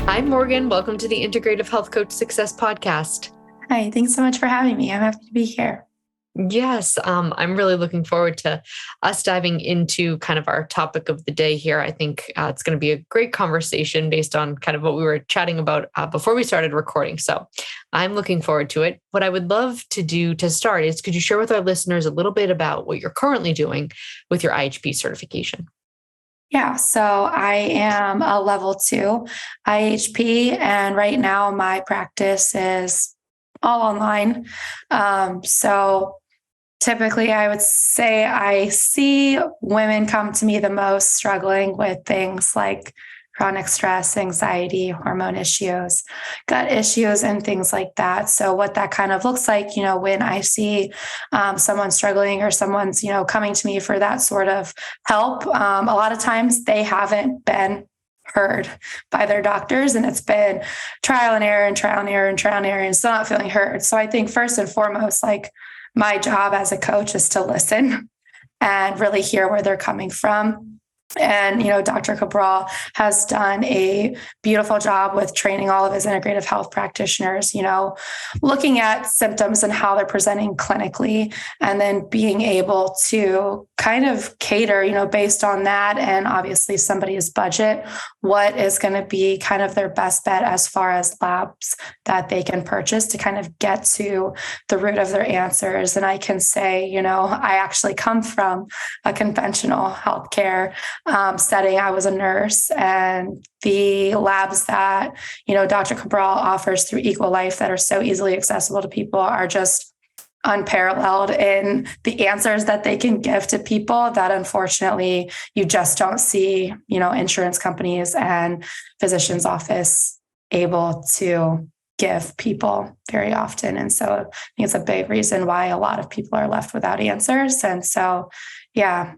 Hi, Morgan. Welcome to the Integrative Health Coach Success Podcast. Hi, thanks so much for having me. I'm happy to be here. Yes, I'm really looking forward to us diving into kind of our topic of the day here. I think it's going to be a great conversation based on kind of what we were chatting about before we started recording. So I'm looking forward to it. What I would love to do to start is, could you share with our listeners a little bit about what you're currently doing with your IHP certification? Yeah, so I am a level 2 IHP, and right now my practice is all online. So typically, I would say I see women come to me the most struggling with things like chronic stress, anxiety, hormone issues, gut issues, and things like that. So, what that kind of looks like, when I see someone struggling or someone's, coming to me for that sort of help, a lot of times they haven't been heard by their doctors, and it's been trial and error and trial and error and trial and error and still not feeling heard. So, I think first and foremost, like, my job as a coach is to listen and really hear where they're coming from. And, Dr. Cabral has done a beautiful job with training all of his integrative health practitioners, looking at symptoms and how they're presenting clinically, and then being able to kind of cater, based on that and obviously somebody's budget, what is going to be kind of their best bet as far as labs that they can purchase to kind of get to the root of their answers. And I can say, I actually come from a conventional healthcare setting. I was a nurse, and the labs that, Dr. Cabral offers through Equal Life that are so easily accessible to people are just unparalleled in the answers that they can give to people that unfortunately you just don't see, insurance companies and physicians' office able to give people very often. And so I think it's a big reason why a lot of people are left without answers. And so, yeah,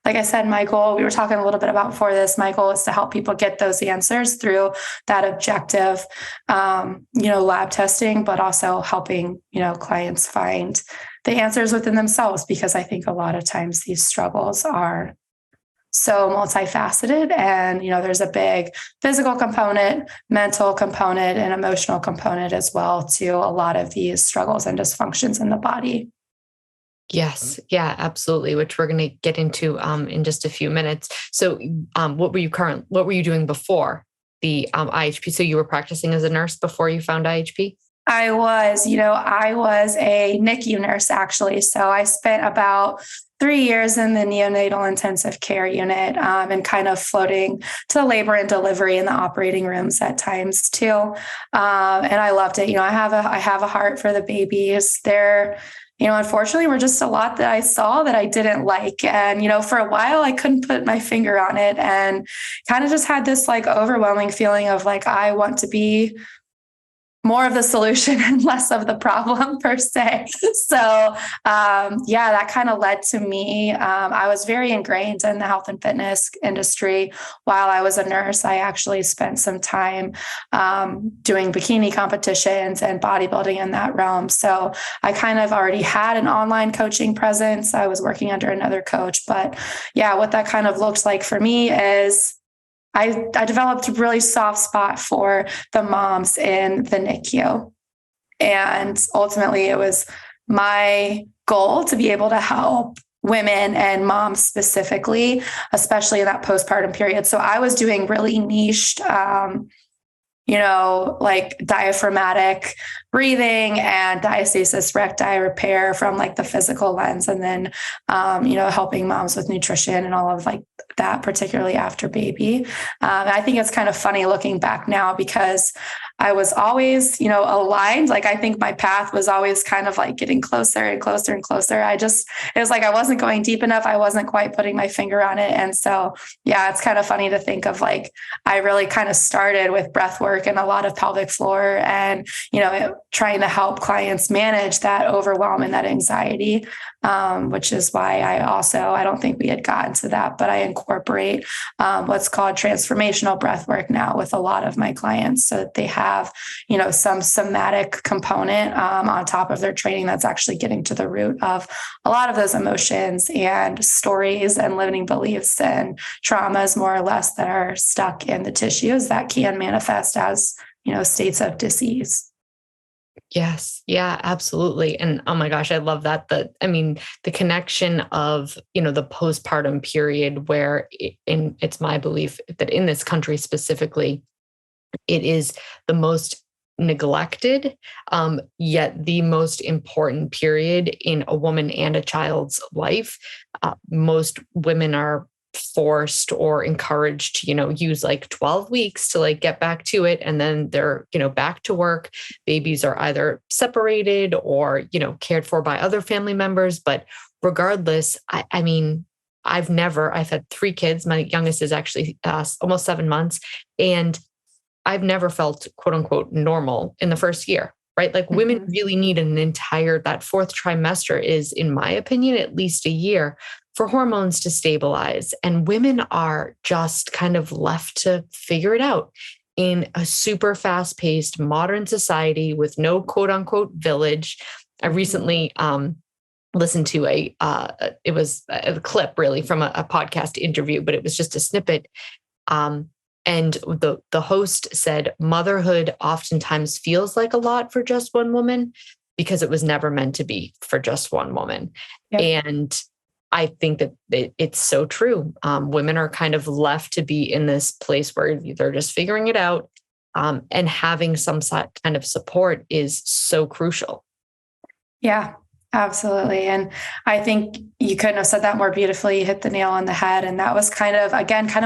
like I said, my goal, we were talking a little bit about before this, my goal is to help people get those answers through that objective, lab testing, but also helping, clients find the answers within themselves, because I think a lot of times these struggles are so multifaceted, and, there's a big physical component, mental component, and emotional component as well to a lot of these struggles and dysfunctions in the body. Yes. Yeah, absolutely. Which we're going to get into in just a few minutes. So, what were you doing before the IHP? So you were practicing as a nurse before you found IHP? I was a NICU nurse, actually. So I spent about 3 years in the neonatal intensive care unit, and kind of floating to labor and delivery in the operating rooms at times too. And I loved it. I have a heart for the babies. They're, unfortunately, were just a lot that I saw that I didn't like. And, for a while, I couldn't put my finger on it, and kind of just had this like overwhelming feeling of like, I want to be more of the solution and less of the problem per se. So, that kind of led to me. I was very ingrained in the health and fitness industry. While I was a nurse, I actually spent some time doing bikini competitions and bodybuilding in that realm. So I kind of already had an online coaching presence. I was working under another coach, but what that kind of looked like for me is I developed a really soft spot for the moms in the NICU. And ultimately, it was my goal to be able to help women and moms specifically, especially in that postpartum period. So I was doing really niched, like diaphragmatic breathing and diastasis recti repair from like the physical lens. And then, helping moms with nutrition and all of like that, particularly after baby. I think it's kind of funny looking back now, because I was always, aligned. Like, I think my path was always kind of like getting closer and closer and closer. It was like, I wasn't going deep enough. I wasn't quite putting my finger on it. And so, it's kind of funny to think of like, I really kind of started with breathwork and a lot of pelvic floor and, trying to help clients manage that overwhelm and that anxiety, which is why I don't think we had gotten to that, but I incorporate what's called transformational breathwork now with a lot of my clients, so that they have have, some somatic component on top of their training that's actually getting to the root of a lot of those emotions and stories and limiting beliefs and traumas, more or less, that are stuck in the tissues that can manifest as, states of disease. Yes. Yeah, absolutely. And oh my gosh, I love that. The connection of, the postpartum period where it's my belief that in this country specifically, it is the most neglected, yet the most important period in a woman and a child's life. Most women are forced or encouraged to, use like 12 weeks to like get back to it. And then they're, back to work. Babies are either separated or, cared for by other family members. But regardless, I've had 3 kids. My youngest is actually almost 7 months. And I've never felt quote unquote normal in the first year, right? Like women really need that 4th trimester is, in my opinion, at least a year for hormones to stabilize. And women are just kind of left to figure it out in a super fast paced modern society with no quote unquote village. I recently, listened to it was a clip really from a podcast interview, but it was just a snippet. And the host said, motherhood oftentimes feels like a lot for just one woman because it was never meant to be for just one woman. Yep. And I think that it's so true. Women are kind of left to be in this place where they're just figuring it out. And having some kind of support is so crucial. Yeah. Absolutely. And I think you couldn't have said that more beautifully. You hit the nail on the head. And that was kind of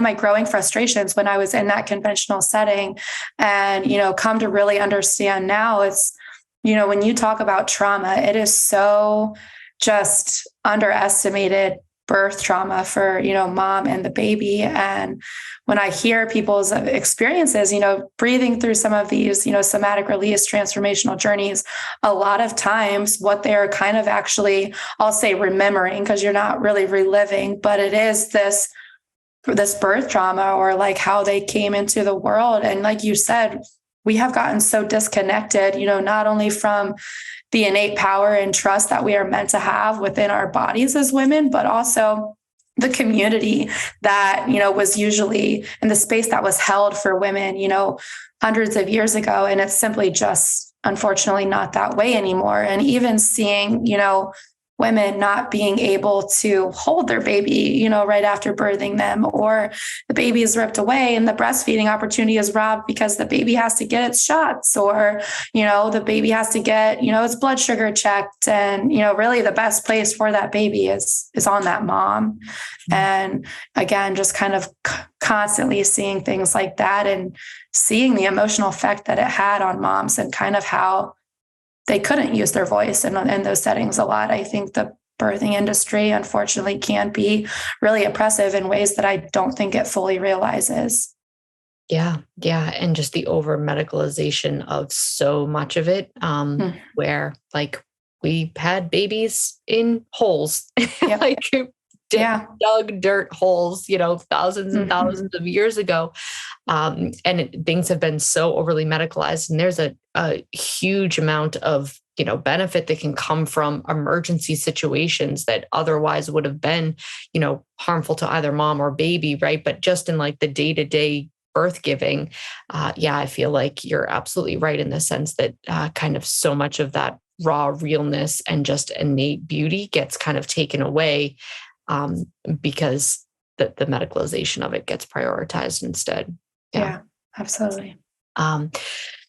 my growing frustrations when I was in that conventional setting and, come to really understand now it's, when you talk about trauma, it is so just underestimated birth trauma for, mom and the baby. And when I hear people's experiences, breathing through some of these, somatic release, transformational journeys, a lot of times what they're kind of actually, I'll say remembering, because you're not really reliving, but it is this birth trauma or like how they came into the world. And like you said, we have gotten so disconnected, not only from the innate power and trust that we are meant to have within our bodies as women, but also the community that, was usually in the space that was held for women, hundreds of years ago. And it's simply just, unfortunately, not that way anymore. And even seeing, women not being able to hold their baby, right after birthing them, or the baby is ripped away and the breastfeeding opportunity is robbed because the baby has to get its shots, or, the baby has to get, its blood sugar checked. And, really the best place for that baby is on that mom. Mm-hmm. And again, just kind of constantly seeing things like that and seeing the emotional effect that it had on moms and kind of how they couldn't use their voice in those settings a lot. I think the birthing industry, unfortunately, can be really oppressive in ways that I don't think it fully realizes. Yeah. Yeah. And just the over medicalization of so much of it, where like we had babies in holes, yep. Dug dirt holes, thousands and thousands of years ago. Things have been so overly medicalized, and there's a huge amount of, benefit that can come from emergency situations that otherwise would have been, harmful to either mom or baby. Right. But just in like the day-to-day birth giving, I feel like you're absolutely right in the sense that kind of so much of that raw realness and just innate beauty gets kind of taken away. Because the medicalization of it gets prioritized instead. Yeah, absolutely.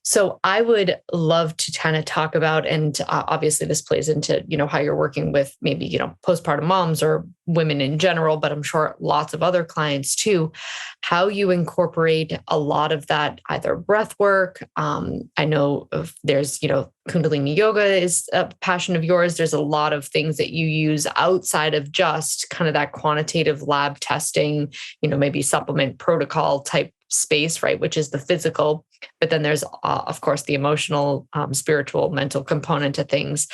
So I would love to kind of talk about, and obviously this plays into, how you're working with maybe, postpartum moms or women in general, but I'm sure lots of other clients too, how you incorporate a lot of that, either breath work. I know there's, Kundalini yoga is a passion of yours. There's a lot of things that you use outside of just kind of that quantitative lab testing, maybe supplement protocol type space, right? Which is the physical, but then there's, of course, the emotional, spiritual, mental component to things.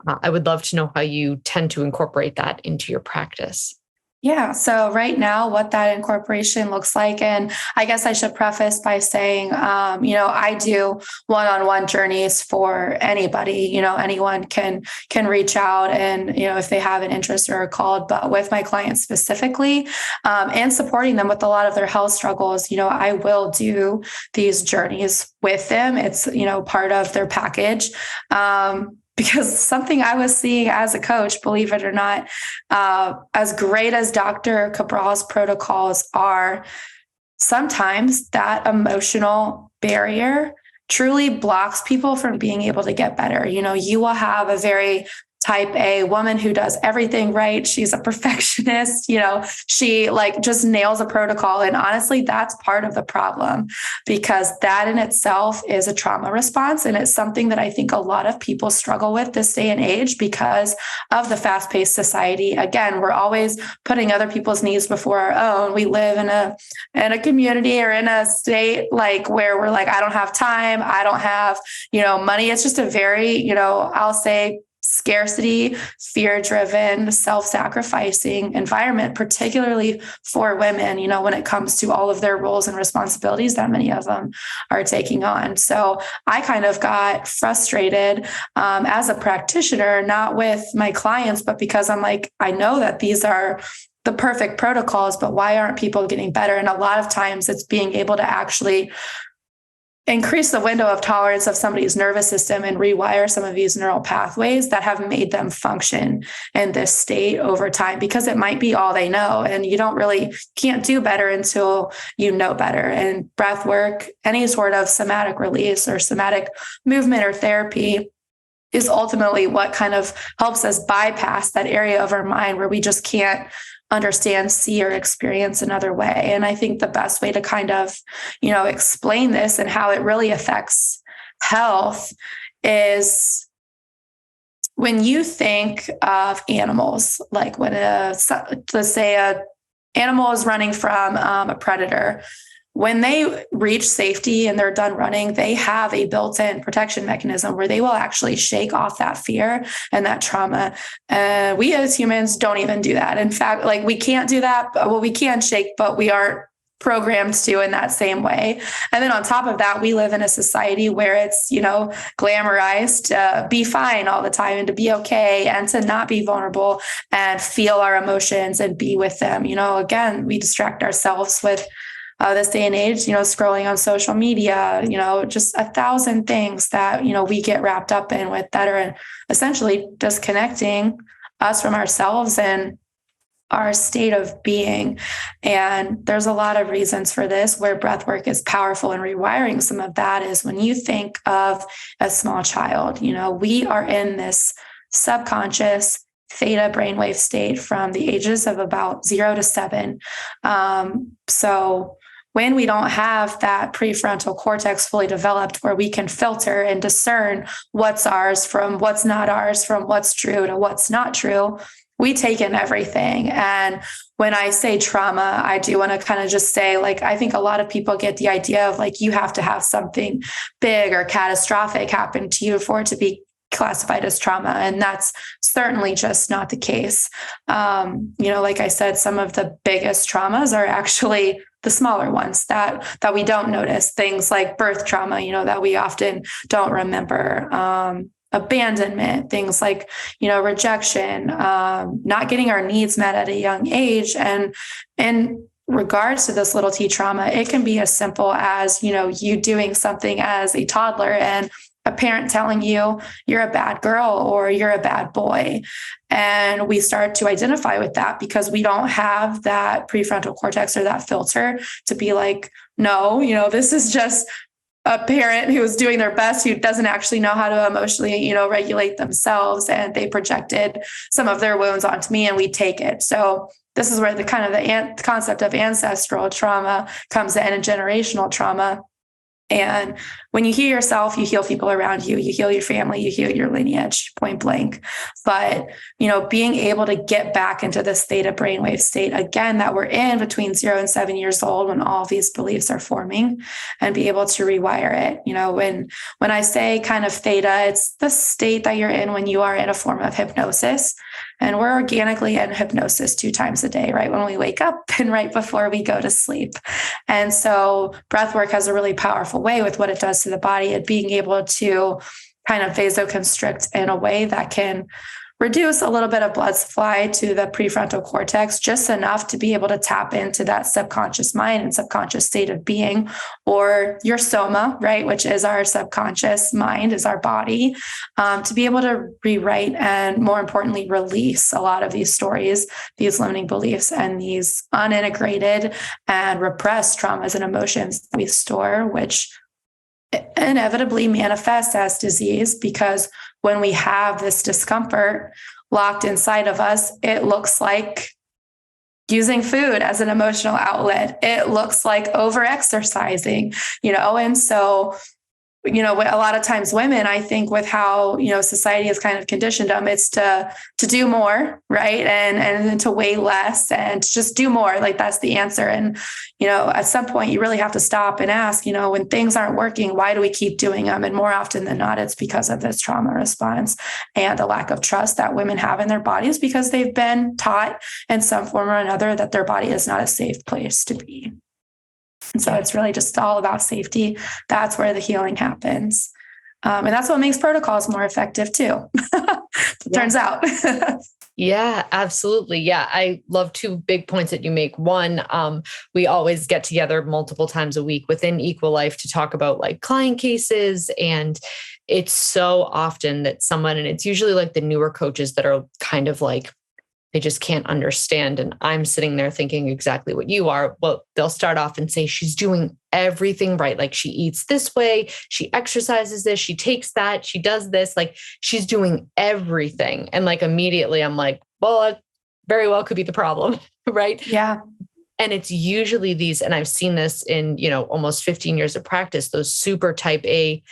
I would love to know how you tend to incorporate that into your practice. Yeah. So right now, what that incorporation looks like, and I guess I should preface by saying, I do one-on-one journeys for anybody. Anyone can reach out, and if they have an interest or are called. But with my clients specifically, and supporting them with a lot of their health struggles, I will do these journeys with them. It's part of their package. Because something I was seeing as a coach, believe it or not, as great as Dr. Cabral's protocols are, sometimes that emotional barrier truly blocks people from being able to get better. You will have a very type A woman who does everything right. She's a perfectionist, she like just nails a protocol. And honestly, that's part of the problem, because that in itself is a trauma response. And it's something that I think a lot of people struggle with this day and age because of the fast-paced society. Again, we're always putting other people's needs before our own. We live in a community or in a state like where we're like, I don't have time. I don't have, money. It's just a very, I'll say, scarcity, fear-driven, self-sacrificing environment, particularly for women, when it comes to all of their roles and responsibilities that many of them are taking on. So I kind of got frustrated as a practitioner, not with my clients, but because I'm like, I know that these are the perfect protocols, but why aren't people getting better? And a lot of times it's being able to actually increase the window of tolerance of somebody's nervous system and rewire some of these neural pathways that have made them function in this state over time, because it might be all they know. And you can't do better until you know better. And breath work, any sort of somatic release or somatic movement or therapy, is ultimately what kind of helps us bypass that area of our mind where we just can't understand, see, or experience another way. And I think the best way to kind of, explain this and how it really affects health is when you think of animals, like when let's say a animal is running from a predator. When they reach safety and they're done running, they have a built-in protection mechanism where they will actually shake off that fear and that trauma. We as humans don't even do that. In fact, we can't do that. Well, we can shake, but we aren't programmed to in that same way. And then on top of that, we live in a society where it's, glamorized to be fine all the time and to be okay and to not be vulnerable and feel our emotions and be with them. Again, we distract ourselves with this day and age, scrolling on social media, just 1,000 things that, we get wrapped up in with that are essentially disconnecting us from ourselves and our state of being. And there's a lot of reasons for this, where breath work is powerful in rewiring some of that is when you think of a small child, we are in this subconscious theta brainwave state from the ages of about 0 to 7. So when we don't have that prefrontal cortex fully developed where we can filter and discern what's ours from what's not ours, from what's true to what's not true, we take in everything. And when I say trauma, I do want to kind of just say, I think a lot of people get the idea of you have to have something big or catastrophic happen to you for it to be classified as trauma. And that's certainly just not the case. Like I said, some of the biggest traumas are actually the smaller ones that we don't notice, things like birth trauma, that we often don't remember, abandonment, things like, rejection, not getting our needs met at a young age. And in regards to this little T trauma, it can be as simple as, you doing something as a toddler and a parent telling you you're a bad girl or you're a bad boy. And we start to identify with that because we don't have that prefrontal cortex or that filter to be like, no, this is just a parent who is doing their best, who doesn't actually know how to emotionally, regulate themselves. And they projected some of their wounds onto me and we take it. So this is where the concept of ancestral trauma comes in, and generational trauma. And when you heal yourself, you heal people around you, you heal your family, you heal your lineage, point blank. But, being able to get back into this theta brainwave state again, that we're in between 0 and 7 years old, when all these beliefs are forming, and be able to rewire it. When I say kind of theta, it's the state that you're in when you are in a form of hypnosis. And we're organically in hypnosis 2 times a day, right when we wake up and right before we go to sleep. And so breathwork has a really powerful way with what it does to the body and being able to kind of vasoconstrict in a way that can reduce a little bit of blood supply to the prefrontal cortex, just enough to be able to tap into that subconscious mind and subconscious state of being, or your soma, right, which is our subconscious mind, is our body, to be able to rewrite and, more importantly, release a lot of these stories, these limiting beliefs, and these unintegrated and repressed traumas and emotions that we store, which inevitably manifest as disease, because when we have this discomfort locked inside of us, it looks like using food as an emotional outlet. It looks like over-exercising, and so, a lot of times women, I think with how, society has kind of conditioned them, it's to do more, right? And to weigh less and to just do more. Like that's the answer. And, at some point you really have to stop and ask, when things aren't working, why do we keep doing them? And more often than not, it's because of this trauma response and the lack of trust that women have in their bodies, because they've been taught in some form or another that their body is not a safe place to be. And so it's really just all about safety. That's where the healing happens. And that's what makes protocols more effective too. It turns out. Yeah, absolutely. Yeah. I love 2 big points that you make. One, we always get together multiple times a week within Equal Life to talk about like client cases. And it's so often that someone, and it's usually like the newer coaches that are kind of like, they just can't understand. And I'm sitting there thinking exactly what you are. Well, they'll start off and say, she's doing everything right. Like she eats this way, she exercises this, she takes that, she does this, like she's doing everything. And like immediately I'm like, well, that very well could be the problem. Right. Yeah. And it's usually these, and I've seen this in, almost 15 years of practice, those super type A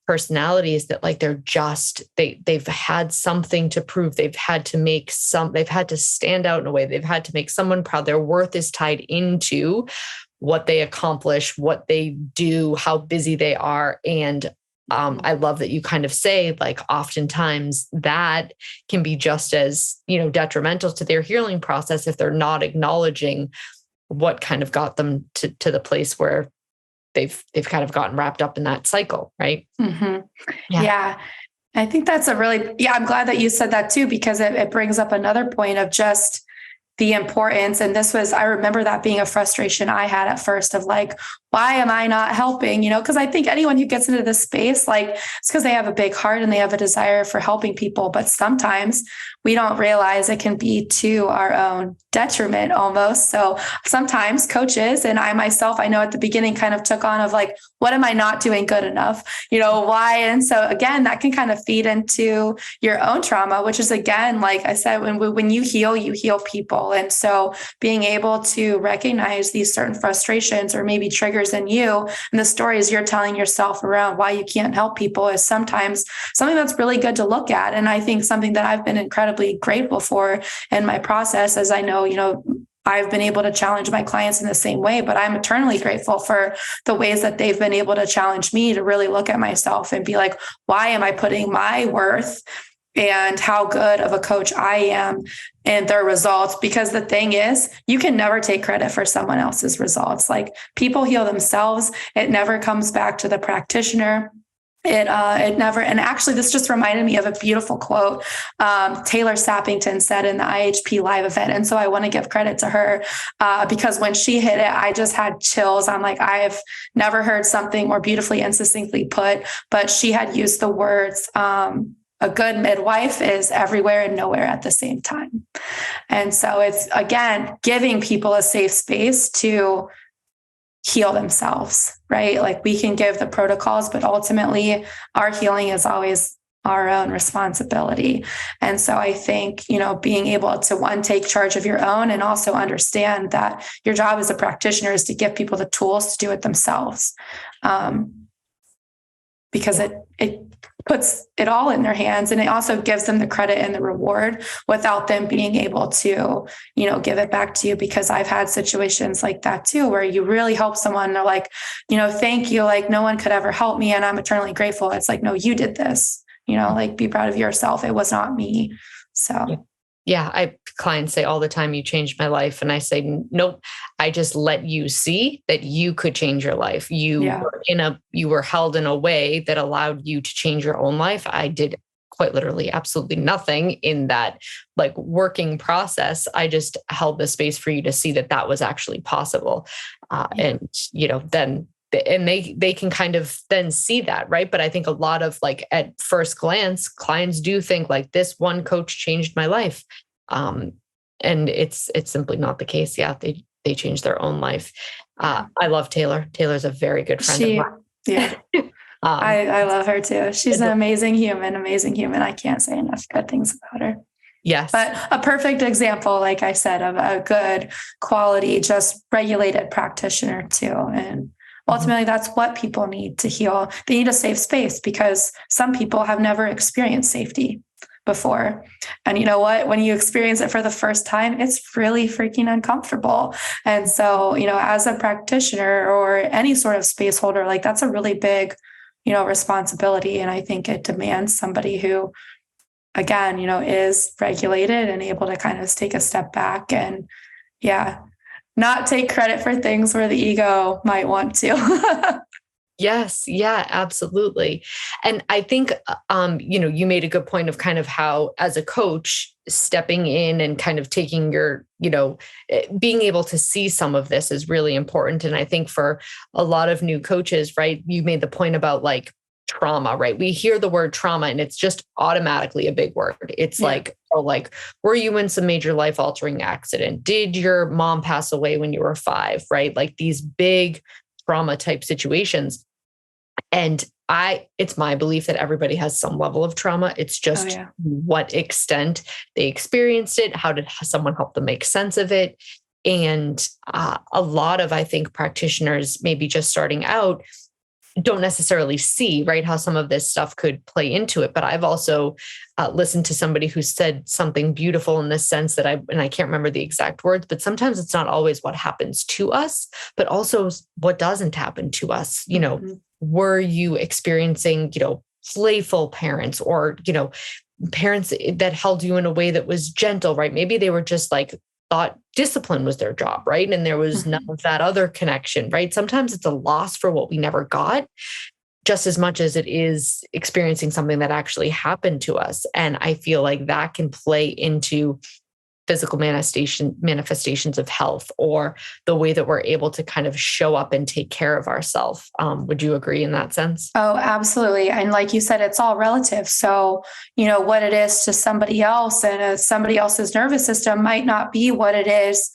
personalities that like they've had something to prove. They've had to stand out in a way. They've had to make someone proud. Their worth is tied into what they accomplish, what they do, how busy they are. And I love that you kind of say like oftentimes that can be just as, detrimental to their healing process if they're not acknowledging what kind of got them to the place where they've kind of gotten wrapped up in that cycle. Right. Mm-hmm. Yeah. I think that's I'm glad that you said that too, because it brings up another point of just the importance. And I remember that being a frustration I had at first of like, why am I not helping? Because I think anyone who gets into this space, like it's because they have a big heart and they have a desire for helping people. But sometimes we don't realize it can be to our own detriment almost. So sometimes coaches, and I myself, I know at the beginning kind of took on of like, what am I not doing good enough? Why? And so again, that can kind of feed into your own trauma, which is again, like I said, when you heal people. And so being able to recognize these certain frustrations or maybe triggers in you and the stories you're telling yourself around why you can't help people is sometimes something that's really good to look at. And I think something that I've been incredibly grateful for in my process, as I know, I've been able to challenge my clients in the same way, but I'm eternally grateful for the ways that they've been able to challenge me to really look at myself and be like, why am I putting my worth and how good of a coach I am in their results? Because the thing is, you can never take credit for someone else's results. Like people heal themselves. It never comes back to the practitioner. It never, and actually this just reminded me of a beautiful quote Taylor Sappington said in the IHP live event. And so I want to give credit to her because when she hit it, I just had chills. I'm like, I've never heard something more beautifully and succinctly put, but she had used the words, a good midwife is everywhere and nowhere at the same time. And so it's, again, giving people a safe space to heal themselves, right? Like we can give the protocols, but ultimately our healing is always our own responsibility. And so I think, being able to take charge of your own and also understand that your job as a practitioner is to give people the tools to do it themselves. Because it puts it all in their hands, and it also gives them the credit and the reward without them being able to, give it back to you. Because I've had situations like that too, where you really help someone. They're like, thank you. Like no one could ever help me. And I'm eternally grateful. It's like, no, you did this, like be proud of yourself. It was not me. So. Clients say all the time, you changed my life. And I say, nope, I just let you see that you could change your life. You were held in a way that allowed you to change your own life. I did quite literally absolutely nothing in that like working process. I just held the space for you to see that that was actually possible. And, then they can kind of then see that, right? But I think a lot of like at first glance, clients do think like this one coach changed my life. And it's simply not the case. Yeah. They changed their own life. I love Taylor. Taylor's a very good friend of mine. Yeah. I love her too. She's an amazing human. I can't say enough good things about her. Yes. But a perfect example, like I said, of a good quality, just regulated practitioner too. And ultimately, that's what people need to heal. They need a safe space because some people have never experienced safety before. And you know what? When you experience it for the first time, it's really freaking uncomfortable. And so, as a practitioner or any sort of space holder, like that's a really big, responsibility. And I think it demands somebody who, again, is regulated and able to kind of take a step back and, not take credit for things where the ego might want to. Yes. Yeah, absolutely. And I think, you made a good point of kind of how, as a coach, stepping in and kind of taking your, being able to see some of this is really important. And I think for a lot of new coaches, right, you made the point about like trauma, right? We hear the word trauma and it's just automatically a big word. It's like, were you in some major life altering accident? Did your mom pass away when you were 5, right? Like these big trauma type situations. And it's my belief that everybody has some level of trauma. It's just what extent they experienced it. How did someone help them make sense of it? And a lot of, I think, practitioners maybe just starting out don't necessarily see, right, how some of this stuff could play into it. But I've also listened to somebody who said something beautiful in the sense that I can't remember the exact words, but sometimes it's not always what happens to us, but also what doesn't happen to us. Were you experiencing, playful parents or, parents that held you in a way that was gentle, right? Maybe they were just like thought discipline was their job, right? And there was none of that other connection, right? Sometimes it's a loss for what we never got, just as much as it is experiencing something that actually happened to us. And I feel like that can play into physical manifestations of health or the way that we're able to kind of show up and take care of ourselves. Would you agree in that sense? Oh, absolutely. And like you said, it's all relative. So, what it is to somebody else and somebody else's nervous system might not be what it is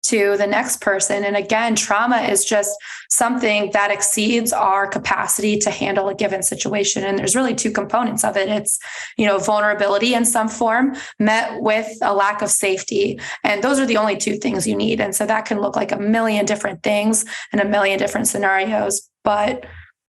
to the next person. And again, trauma is just something that exceeds our capacity to handle a given situation. And there's really 2 components of it. It's, vulnerability in some form met with a lack of safety. And those are the only 2 things you need. And so that can look like a million different things in a million different scenarios. But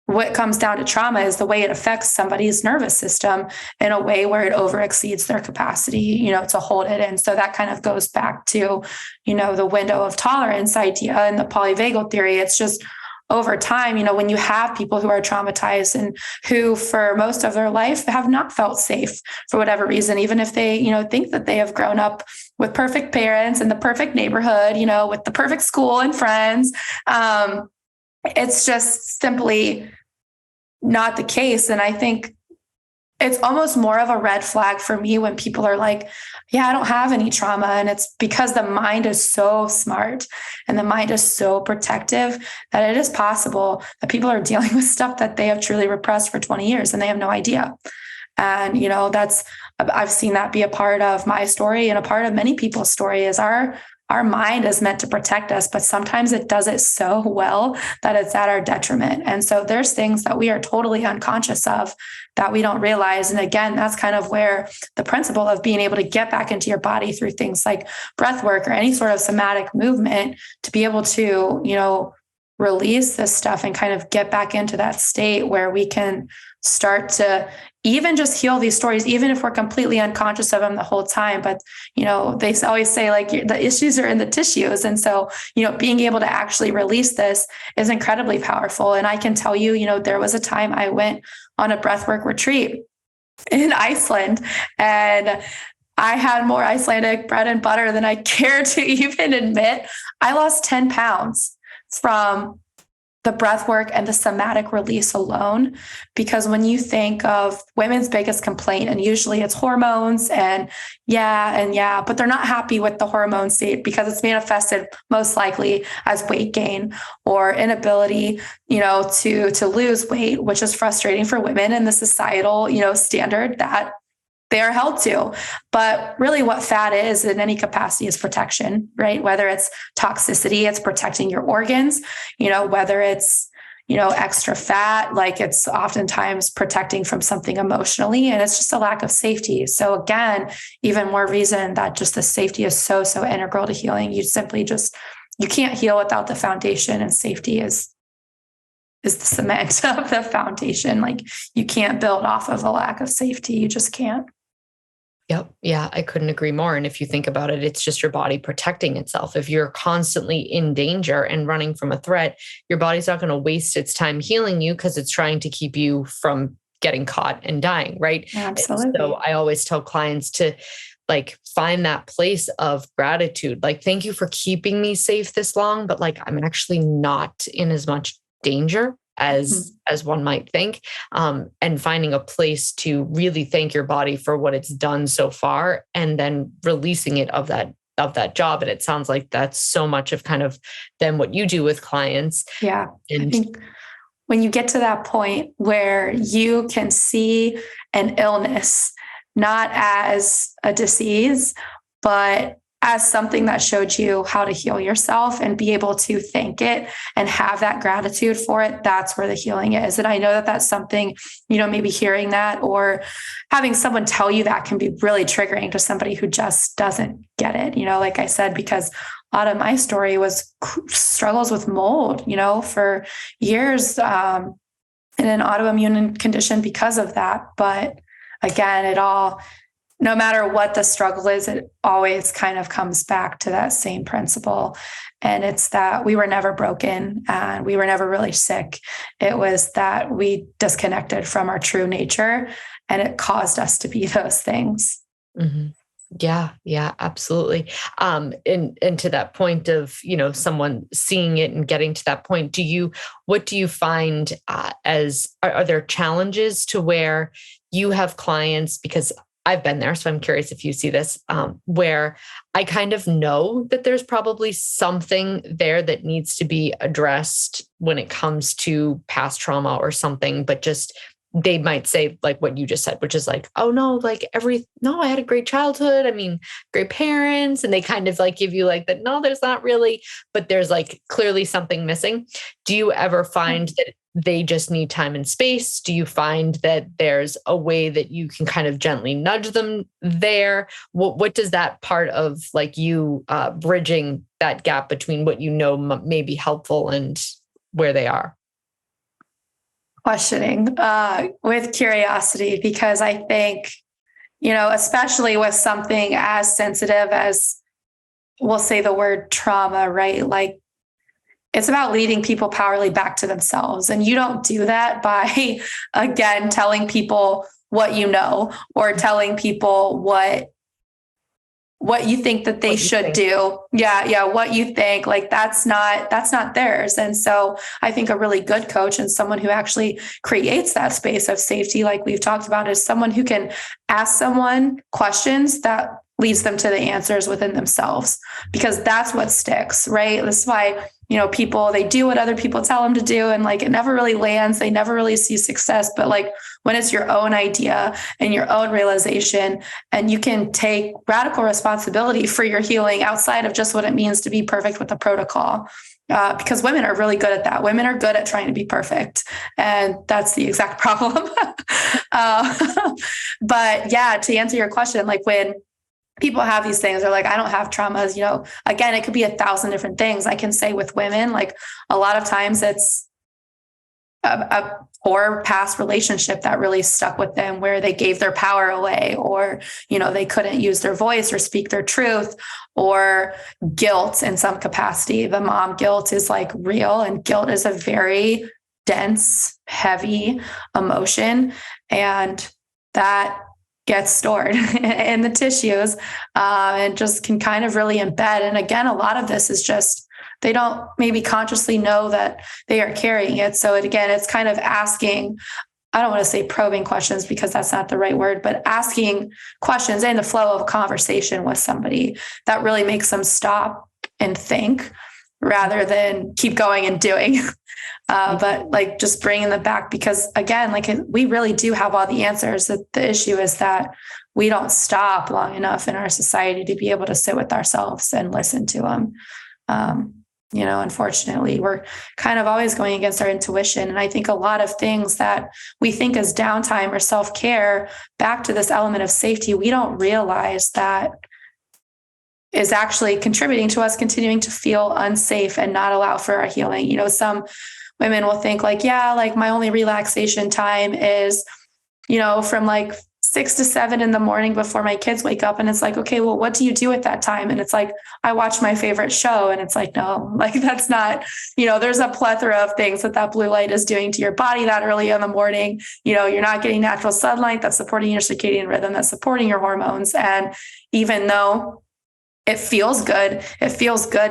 what comes down to trauma is the way it affects somebody's nervous system in a way where it overexceeds their capacity, to hold it. And so that kind of goes back to, the window of tolerance idea and the polyvagal theory. It's just over time, when you have people who are traumatized and who for most of their life have not felt safe for whatever reason, even if they, think that they have grown up with perfect parents in the perfect neighborhood, with the perfect school and friends. It's just simply not the case. And I think it's almost more of a red flag for me when people are like, yeah, I don't have any trauma. And it's because the mind is so smart and the mind is so protective that it is possible that people are dealing with stuff that they have truly repressed for 20 years and they have no idea. And, I've seen that be a part of my story and a part of many people's story is our mind is meant to protect us, but sometimes it does it so well that it's at our detriment. And so there's things that we are totally unconscious of that we don't realize. And again, that's kind of where the principle of being able to get back into your body through things like breath work or any sort of somatic movement to be able to, release this stuff and kind of get back into that state where we can start to even just heal these stories, even if we're completely unconscious of them the whole time. But, they always say like the issues are in the tissues. And so, being able to actually release this is incredibly powerful. And I can tell you, there was a time I went on a breathwork retreat in Iceland and I had more Icelandic bread and butter than I care to even admit. I lost 10 pounds from the breath work and the somatic release alone. Because when you think of women's biggest complaint, and usually it's hormones and but they're not happy with the hormone state because it's manifested most likely as weight gain or inability, to lose weight, which is frustrating for women in the societal, standard that they are held to. But really what fat is in any capacity is protection, right? Whether it's toxicity, it's protecting your organs, whether it's, extra fat, like it's oftentimes protecting from something emotionally, and it's just a lack of safety. So again, even more reason that just the safety is so integral to healing. You can't heal without the foundation, and safety is the cement of the foundation. Like you can't build off of a lack of safety. You just can't. Yep. Yeah, I couldn't agree more. And if you think about it, it's just your body protecting itself. If you're constantly in danger and running from a threat, your body's not going to waste its time healing you because it's trying to keep you from getting caught and dying, right? Absolutely. So I always tell clients to find that place of gratitude. Like, thank you for keeping me safe this long, but I'm actually not in as much danger as one might think, and finding a place to really thank your body for what it's done so far, and then releasing it of that job. And it sounds like that's so much of kind of then what you do with clients. Yeah. And I think when you get to that point where you can see an illness not as a disease, but as something that showed you how to heal yourself, and be able to thank it and have that gratitude for it, that's where the healing is. And I know that that's something, maybe hearing that or having someone tell you that can be really triggering to somebody who just doesn't get it. Like I said, because a lot of my story was struggles with mold, for years, in an autoimmune condition because of that. But again, no matter what the struggle is, it always kind of comes back to that same principle. And it's that we were never broken and we were never really sick. It was that we disconnected from our true nature, and it caused us to be those things. Mm-hmm. Yeah, absolutely. And to that point of, someone seeing it and getting to that point, what do you find are there challenges to where you have clients? Because I've been there, so I'm curious if you see this, where I kind of know that there's probably something there that needs to be addressed when it comes to past trauma or something, but just they might say like what you just said, which is like, oh no, I had a great childhood. I mean, great parents. And they kind of give you that, no, there's not really, but there's clearly something missing. Do you ever find that they just need time and space? Do you find that there's a way that you can kind of gently nudge them there? What does that part of you bridging that gap between what may be helpful and where they are? Questioning with curiosity, because I think, especially with something as sensitive as, we'll say the word trauma, right? It's about leading people powerfully back to themselves. And you don't do that by, again, telling people what you know or telling people what you think that they should do. Yeah. What you think, that's not theirs. And so I think a really good coach and someone who actually creates that space of safety, like we've talked about, is someone who can ask someone questions that leads them to the answers within themselves, because that's what sticks, right? That's why, people, they do what other people tell them to do. And it never really lands. They never really see success. But when it's your own idea and your own realization, and you can take radical responsibility for your healing outside of just what it means to be perfect with a protocol. Because women are really good at that. Women are good at trying to be perfect. And that's the exact problem. But yeah, to answer your question, when people have these things, they're I don't have traumas, again, it could be 1,000 different things. I can say with women, a lot of times it's a poor past relationship that really stuck with them, where they gave their power away, or, they couldn't use their voice or speak their truth, or guilt in some capacity. The mom guilt is real, and guilt is a very dense, heavy emotion. And that gets stored in the tissues, and just can kind of really embed. And again, a lot of this is just, they don't maybe consciously know that they are carrying it. So it's kind of asking, I don't want to say probing questions because that's not the right word, but asking questions in the flow of a conversation with somebody that really makes them stop and think rather than keep going and doing. But like just bringing them back, because again, like we really do have all the answers. The issue is that we don't stop long enough in our society to be able to sit with ourselves and listen to them. Unfortunately, we're kind of always going against our intuition. And I think a lot of things that we think is downtime or self-care, back to this element of safety, we don't realize that is actually contributing to us continuing to feel unsafe and not allow for our healing. Some women will think like, yeah, like my only relaxation time is, from like 6 to 7 in the morning before my kids wake up. And it's like, okay, well, what do you do at that time? And it's like, I watch my favorite show. And it's like, no, like that's not, there's a plethora of things that blue light is doing to your body that early in the morning. You're not getting natural sunlight that's supporting your circadian rhythm, that's supporting your hormones. And even though it feels good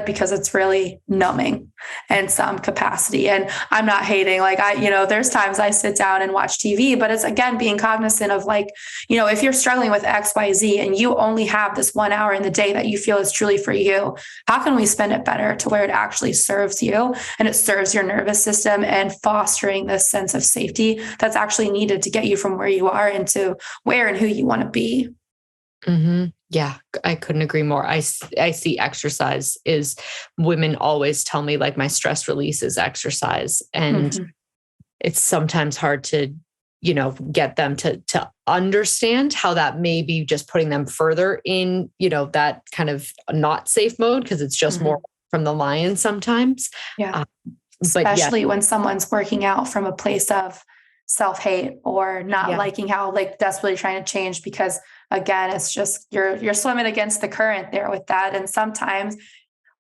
because it's really numbing in some capacity. And I'm not hating, like there's times I sit down and watch TV, but it's again, being cognizant of like, if you're struggling with X, Y, Z, and you only have this 1 hour in the day that you feel is truly for you, how can we spend it better to where it actually serves you and it serves your nervous system and fostering this sense of safety that's actually needed to get you from where you are into where and who you want to be. Mm-hmm. Yeah, I couldn't agree more. I see exercise is, women always tell me like my stress release is exercise. And it's sometimes hard to, get them to understand how that may be just putting them further in, that kind of not safe mode, because it's just more from the lion sometimes. Yeah. Especially when someone's working out from a place of self-hate or not liking how like desperately trying to change, because again, it's just you're swimming against the current there with that. And sometimes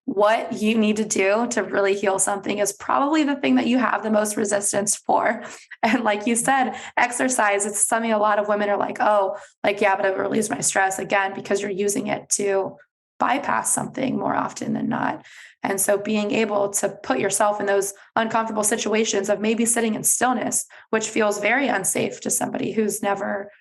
what you need to do to really heal something is probably the thing that you have the most resistance for. And like you said, exercise, it's something a lot of women are like, oh, like, yeah, but I release my stress, again, because you're using it to bypass something more often than not. And so being able to put yourself in those uncomfortable situations of maybe sitting in stillness, which feels very unsafe to somebody who's never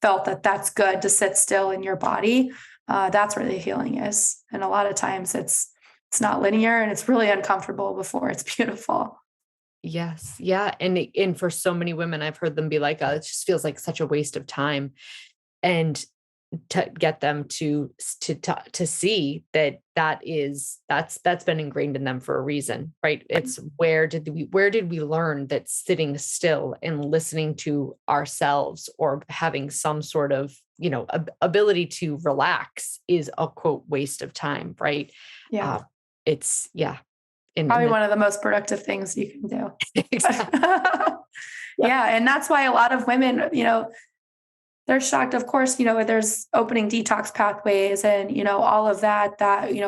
felt that that's good to sit still in your body, that's where the healing is. And a lot of times it's not linear and it's really uncomfortable before it's beautiful. Yes. Yeah. And for so many women, I've heard them be like, it just feels like such a waste of time. And to get them to see that's been ingrained in them for a reason, right? It's where did we learn that sitting still and listening to ourselves or having some sort of, ability to relax is a quote waste of time, right? Yeah. It's probably one of the most productive things you can do. Exactly. Yeah. And that's why a lot of women, they're shocked. Of course, there's opening detox pathways and, all of that,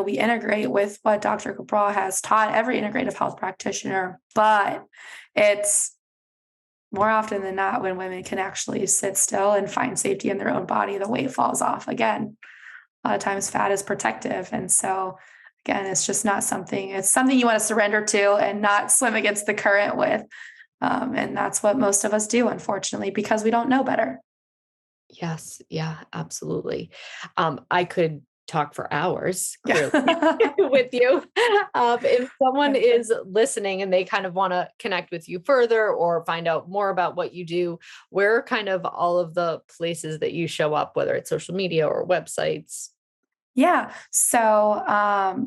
we integrate with what Dr. Cabral has taught every integrative health practitioner. But it's more often than not when women can actually sit still and find safety in their own body, the weight falls off. Again, a lot of times fat is protective. And so again, it's just not something, it's something you want to surrender to and not swim against the current with. And that's what most of us do, unfortunately, because we don't know better. Yes. Yeah, absolutely. I could talk for hours clearly with you. If someone is listening and they kind of want to connect with you further or find out more about what you do, where are kind of all of the places that you show up, whether it's social media or websites? Yeah. So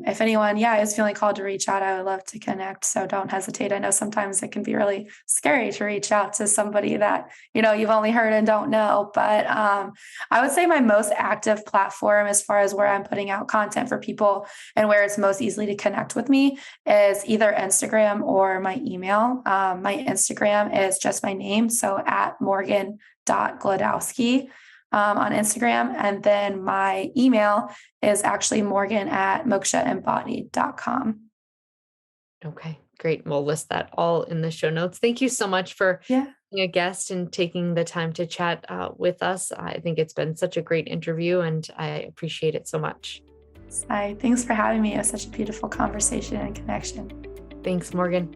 if anyone, is feeling called to reach out, I would love to connect. So don't hesitate. I know sometimes it can be really scary to reach out to somebody that, you've only heard and don't know. But I would say my most active platform as far as where I'm putting out content for people and where it's most easily to connect with me is either Instagram or my email. My Instagram is just my name. So at Morgan.Glodowski. On Instagram. And then my email is actually morgan@mokshaembodied.com. Okay, great. We'll list that all in the show notes. Thank you so much for being a guest and taking the time to chat with us. I think it's been such a great interview, and I appreciate it so much. Thanks for having me. It was such a beautiful conversation and connection. Thanks, Morgan.